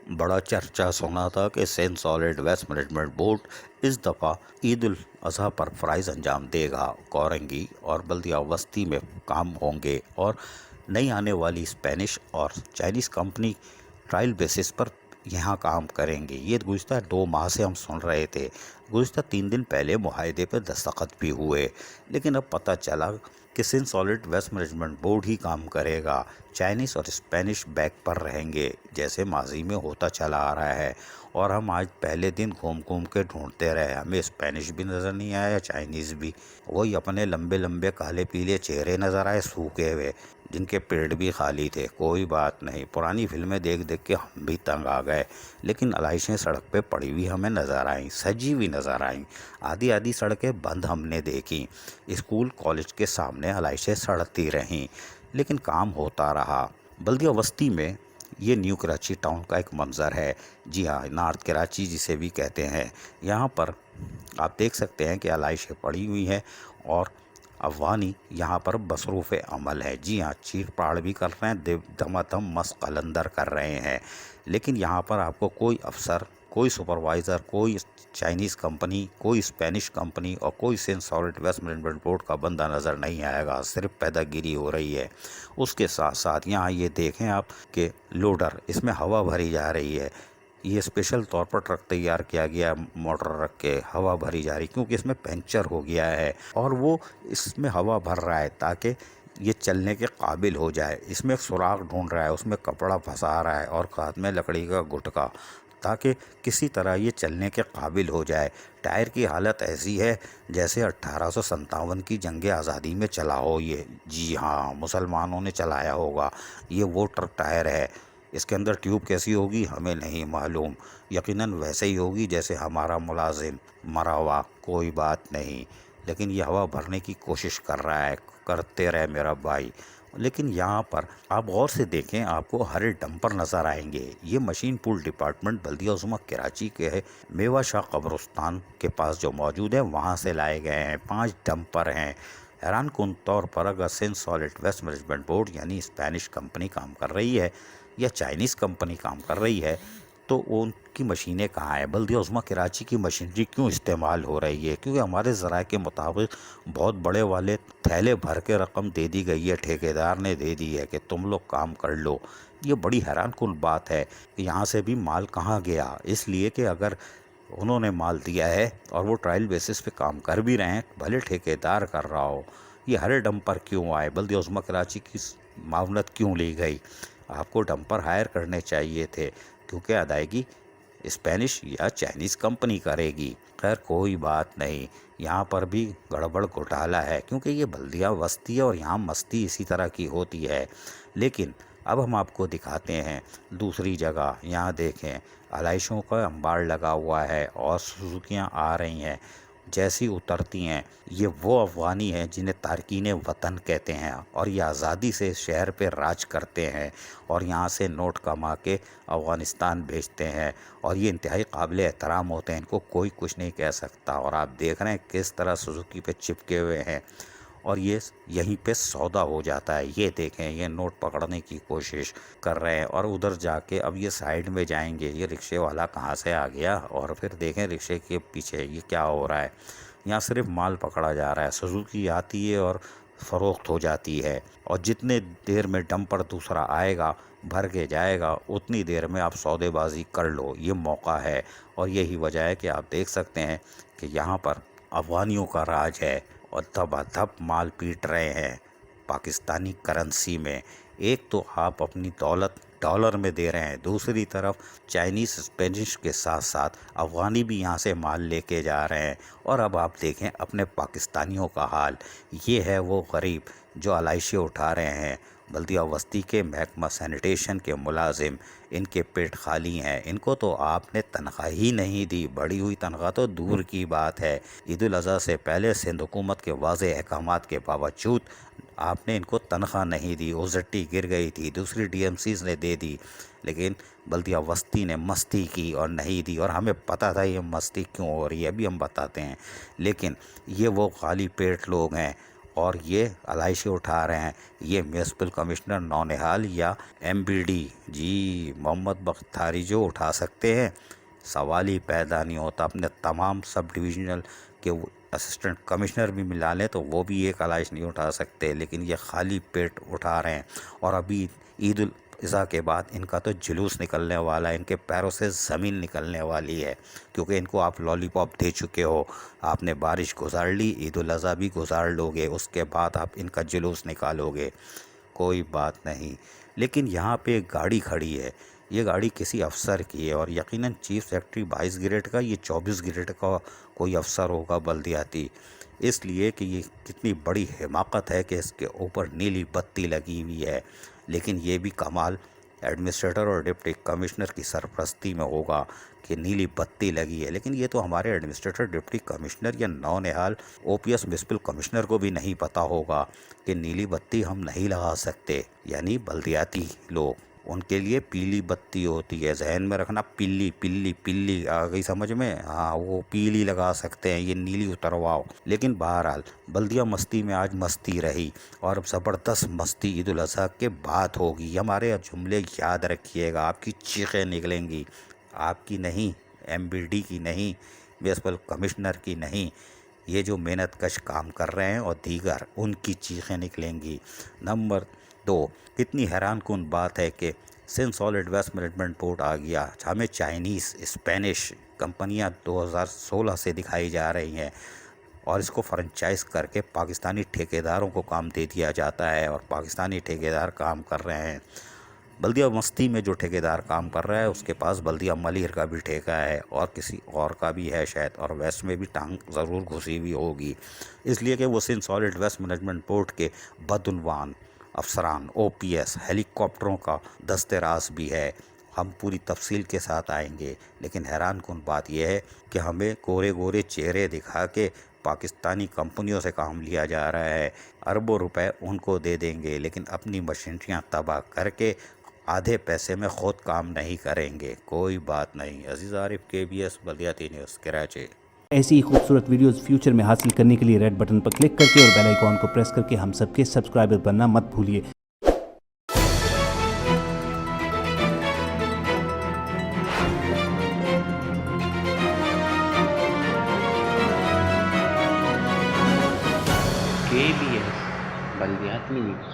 بڑا چرچا سنا تھا کہ Sindh solid waste management board اس دفعہ عید الاضحیٰ پر فرائض انجام دے گا۔ کورنگی اور بلدیہ وسطی میں کام ہوں گے اور نئی آنے والی اسپینش اور چائنیز کمپنی ٹرائل بیسس پر یہاں کام کریں گے۔ یہ گزشتہ 2 ماہ سے ہم سن رہے تھے۔ گزشتہ 3 دن پہلے معاہدے پہ دستخط بھی ہوئے، لیکن اب پتہ چلا کہ Sindh solid waste management board ہی کام کرے گا۔ چائنیز اور اسپینش بیک پر رہیں گے جیسے ماضی میں ہوتا چلا آ رہا ہے، اور ہم آج پہلے دن گھوم گھوم کے ڈھونڈتے رہے، ہمیں اسپینش بھی نظر نہیں آیا، چائنیز بھی۔ وہی اپنے لمبے لمبے کالے پیلے چہرے نظر آئے سوکھے ہوئے، جن کے پیٹ بھی خالی تھے۔ کوئی بات نہیں، پرانی فلمیں دیکھ دیکھ کے ہم بھی تنگ آ گئے، لیکن علائشیں سڑک پہ پڑی ہوئی ہمیں نظر آئیں، سجی ہوئی نظر آئیں۔ آدھی آدھی سڑکیں بند ہم نے دیکھیں، اسکول کالج کے سامنے علائشیں سڑتی رہیں، لیکن کام ہوتا رہا۔ بلدیہ وسطی میں یہ نیو کراچی ٹاؤن کا ایک منظر ہے، جی ہاں، نارتھ کراچی جسے بھی کہتے ہیں۔ یہاں پر آپ دیکھ سکتے ہیں کہ علائشیں پڑی ہوئی ہیں اور افغانی یہاں پر مصروف عمل ہے۔ جی ہاں، چیر پاڑ بھی کر رہے ہیں، دھما دھم مست قلندر کر رہے ہیں، لیکن یہاں پر آپ کو کوئی افسر، کوئی سپروائزر، کوئی چائنیز کمپنی، کوئی اسپینش کمپنی اور کوئی Sindh solid waste management board کا بندہ نظر نہیں آئے گا۔ صرف پیدا گیری ہو رہی ہے۔ اس کے ساتھ ساتھ یہاں یہ دیکھیں آپ کہ لوڈر، اس میں ہوا بھری جا رہی ہے۔ یہ اسپیشل طور پر ٹرک تیار کیا گیا ہے، موٹر رکھ کے ہوا بھری جا رہی، کیونکہ اس میں پنچر ہو گیا ہے اور وہ اس میں ہوا بھر رہا ہے تاکہ یہ چلنے کے قابل ہو جائے۔ اس میں ایک سوراخ ڈھونڈ رہا ہے، اس میں کپڑا پھنسا رہا ہے اور ہاتھ میں لکڑی کا گٹکا، تاکہ کسی طرح یہ چلنے کے قابل ہو جائے۔ ٹائر کی حالت ایسی ہے جیسے 1857 کی جنگ آزادی میں چلا ہو یہ۔ جی ہاں، مسلمانوں نے چلایا ہوگا، یہ وہ ٹرک ٹائر ہے۔ اس کے اندر ٹیوب کیسی ہوگی ہمیں نہیں معلوم، یقیناً ویسے ہی ہوگی جیسے ہمارا ملازم مرا ہوا، کوئی بات نہیں، لیکن یہ ہوا بھرنے کی کوشش کر رہا ہے، کرتے رہے میرا بھائی۔ لیکن یہاں پر آپ غور سے دیکھیں، آپ کو ہرے ڈمپر نظر آئیں گے۔ یہ مشین پول ڈپارٹمنٹ بلدیہ عظمیٰ کراچی کے ہے، میوہ شاہ قبرستان کے پاس جو موجود ہے وہاں سے لائے گئے ہیں۔ 5 ڈمپر ہیں۔ حیران کن طور پر اگر Sindh solid waste management board یعنی اسپینش کمپنی کام کر رہی ہے یا چائنیز کمپنی کام کر رہی ہے تو ان کی مشینیں کہاں ہیں؟ بلدیہ عظمیٰ کراچی کی مشینری کیوں استعمال ہو رہی ہے؟ کیونکہ ہمارے ذرائع کے مطابق بہت بڑے والے تھیلے بھر کے رقم دے دی گئی ہے، ٹھیکیدار نے دے دی ہے کہ تم لوگ کام کر لو۔ یہ بڑی حیران کن بات ہے کہ یہاں سے بھی مال کہاں گیا، اس لیے کہ اگر انہوں نے مال دیا ہے اور وہ ٹرائل بیسس پہ کام کر بھی رہے ہیں، بھلے ٹھیکیدار کر رہا ہو، یہ ہر ڈمپر کیوں آئے؟ بلدیہ عظمیٰ کراچی کی معاونت کیوں لی گئی؟ آپ کو ڈمپر ہائر کرنے چاہیے تھے، کیونکہ ادائیگی اسپینش یا چائنیز کمپنی کرے گی۔ خیر کوئی بات نہیں، یہاں پر بھی گڑبڑ گھوٹالہ ہے، کیونکہ یہ بلدیہ وسطی ہے اور یہاں مستی اسی طرح کی ہوتی ہے۔ لیکن اب ہم آپ کو دکھاتے ہیں دوسری جگہ۔ یہاں دیکھیں، آلائشوں کا انبار لگا ہوا ہے اور سزوکیاں آ رہی ہیں، جیسی اترتی ہیں یہ وہ افغانی ہیں جنہیں تارکین وطن کہتے ہیں، اور یہ آزادی سے اس شہر پہ راج کرتے ہیں اور یہاں سے نوٹ کما کے افغانستان بھیجتے ہیں، اور یہ انتہائی قابل احترام ہوتے ہیں، ان کو کوئی کچھ نہیں کہہ سکتا۔ اور آپ دیکھ رہے ہیں کس طرح سزوکی پہ چپکے ہوئے ہیں، اور یہ یہیں پہ سودا ہو جاتا ہے۔ یہ دیکھیں، یہ نوٹ پکڑنے کی کوشش کر رہے ہیں اور ادھر جا کے اب یہ سائیڈ میں جائیں گے۔ یہ رکشے والا کہاں سے آ گیا؟ اور پھر دیکھیں رکشے کے پیچھے یہ کیا ہو رہا ہے۔ یہاں صرف مال پکڑا جا رہا ہے، سزوکی آتی ہے اور فروخت ہو جاتی ہے، اور جتنے دیر میں ڈمپر دوسرا آئے گا بھر کے جائے گا اتنی دیر میں آپ سودے بازی کر لو۔ یہ موقع ہے، اور یہی وجہ ہے کہ آپ دیکھ سکتے ہیں کہ یہاں پر افغانیوں کا راج ہے اور دھبا دھپ مال پیٹ رہے ہیں پاکستانی کرنسی میں۔ ایک تو آپ اپنی دولت ڈالر میں دے رہے ہیں، دوسری طرف چائنیز اسپینش کے ساتھ ساتھ افغانی بھی یہاں سے مال لے کے جا رہے ہیں۔ اور اب آپ دیکھیں اپنے پاکستانیوں کا حال، یہ ہے وہ غریب جو علائشیں اٹھا رہے ہیں۔ بلدیہ وسطی کے محکمہ سینیٹیشن کے ملازم، ان کے پیٹ خالی ہیں، ان کو تو آپ نے تنخواہ ہی نہیں دی، بڑھی ہوئی تنخواہ تو دور کی بات ہے۔ عید الاضحیٰ سے پہلے سندھ حکومت کے واضح احکامات کے باوجود آپ نے ان کو تنخواہ نہیں دی۔ اوزٹی گر گئی تھی، دوسری ڈی ایم سیز نے دے دی، لیکن بلدیہ وسطی نے مستی کی اور نہیں دی، اور ہمیں پتہ تھا یہ مستی کیوں ہو رہی ہے، ابھی ہم بتاتے ہیں۔ لیکن یہ وہ خالی پیٹ لوگ ہیں اور یہ آلائشیں اٹھا رہے ہیں، یہ میونسپل کمشنر نونہال یا MBD جی محمد بختیاری جو اٹھا سکتے ہیں؟ سوال ہی پیدا نہیں ہوتا۔ اپنے تمام سب ڈویژنل کے اسسٹنٹ کمشنر بھی ملا لیں تو وہ بھی ایک آلائش نہیں اٹھا سکتے، لیکن یہ خالی پیٹ اٹھا رہے ہیں۔ اور ابھی عید الاضحیٰ کے بعد ان کا تو جلوس نکلنے والا ہے، ان کے پیروں سے زمین نکلنے والی ہے، کیونکہ ان کو آپ لالی پاپ دے چکے ہو۔ آپ نے بارش گزار لی، عید الاضحیٰ بھی گزار لو گے، اس کے بعد آپ ان کا جلوس نکالو گے، کوئی بات نہیں۔ لیکن یہاں پہ ایک گاڑی کھڑی ہے، یہ گاڑی کسی افسر کی ہے، اور یقیناً چیف سیکرٹری 22 گریڈ کا، یہ 24 گریڈ کا کوئی افسر ہوگا بلدیاتی، اس لیے کہ یہ کتنی بڑی حماقت ہے کہ اس کے اوپر نیلی بتی لگی ہوئی ہے۔ لیکن یہ بھی کمال ایڈمنسٹریٹر اور ڈپٹی کمشنر کی سرپرستی میں ہوگا کہ نیلی بتی لگی ہے، لیکن یہ تو ہمارے ایڈمنسٹریٹر ڈپٹی کمشنر یا نونہال OPS میونسپل کمشنر کو بھی نہیں پتہ ہوگا کہ نیلی بتی ہم نہیں لگا سکتے، یعنی بلدیاتی لوگ، ان کے لیے پیلی بتی ہوتی ہے، ذہن میں رکھنا، پیلی پیلی پیلی آ گئی سمجھ میں؟ ہاں وہ پیلی لگا سکتے ہیں، یہ نیلی اترواؤ۔ لیکن بہرحال بلدیہ مستی میں آج مستی رہی، اور اب زبردست مستی عید الاضحیٰ کے بعد ہوگی۔ یہ ہمارے جملے یاد رکھیے گا، آپ کی چیخیں نکلیں گی، آپ کی نہیں، MBD کی نہیں، میونسپل کمشنر کی نہیں، یہ جو محنت کش کام کر رہے ہیں اور دیگر، ان کی چیخیں نکلیں گی۔ نمبر 2، کتنی حیران کن بات ہے کہ Sindh solid waste management board آ گیا۔ ہمیں چائنیز اسپینش کمپنیاں 2016 سے دکھائی جا رہی ہیں، اور اس کو فرنچائز کر کے پاکستانی ٹھیکیداروں کو کام دے دیا جاتا ہے، اور پاکستانی ٹھیکیدار کام کر رہے ہیں۔ بلدیہ مستی میں جو ٹھیکیدار کام کر رہا ہے اس کے پاس بلدیہ ملیر کا بھی ٹھیکہ ہے، اور کسی اور کا بھی ہے شاید، اور ویسٹ میں بھی ٹانگ ضرور گھسی ہوئی ہوگی، اس لیے کہ وہ Sindh solid waste management board کے بدعنوان افسران OPS ہیلی کاپٹروں کا دست راز بھی ہے۔ ہم پوری تفصیل کے ساتھ آئیں گے، لیکن حیران کن بات یہ ہے کہ ہمیں گورے گورے چہرے دکھا کے پاکستانی کمپنیوں سے کام لیا جا رہا ہے، اربوں روپے ان کو دے دیں گے، لیکن اپنی مشینریاں تباہ کر کے آدھے پیسے میں خود کام نہیں کریں گے، کوئی بات نہیں۔ عزیز عارف KBS بلدیاتی نیوز کراچی۔ ایسی ہی خوبصورت ویڈیوز فیوچر میں حاصل کرنے کے لیے ریڈ بٹن پر کلک کر کے اور بیل آئیکن کو پریس کر کے ہم سب کے سبسکرائبر بننا مت بھولیے۔ KBS بلدیاتی نیوز۔